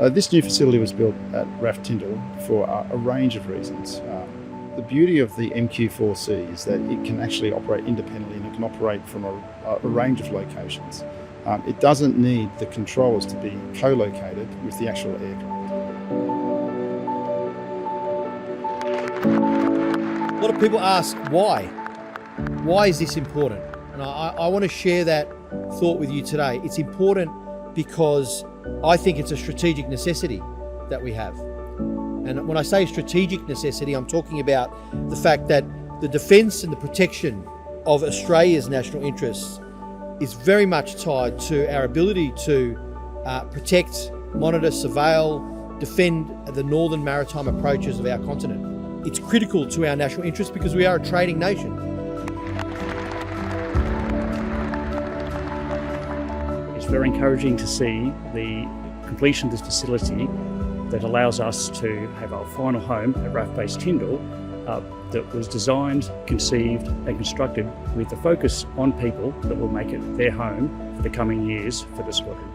This new facility was built at RAAF Tindal for a range of reasons. The beauty of the MQ-4C is that it can actually operate independently and it can operate from a range of locations. It doesn't need the controllers to be co-located with the actual aircraft. A lot of people ask why. Why is this important? And I want to share that thought with you today. It's important because I think it's a strategic necessity that we have. And when I say strategic necessity, I'm talking about the fact that the defence and the protection of Australia's national interests is very much tied to our ability to protect, monitor, surveil, defend the northern maritime approaches of our continent. It's critical to our national interests because we are a trading nation. It's very encouraging to see the completion of this facility that allows us to have our final home at RAAF Base Tindal that was designed, conceived and constructed with the focus on people that will make it their home for the coming years for the Squadron.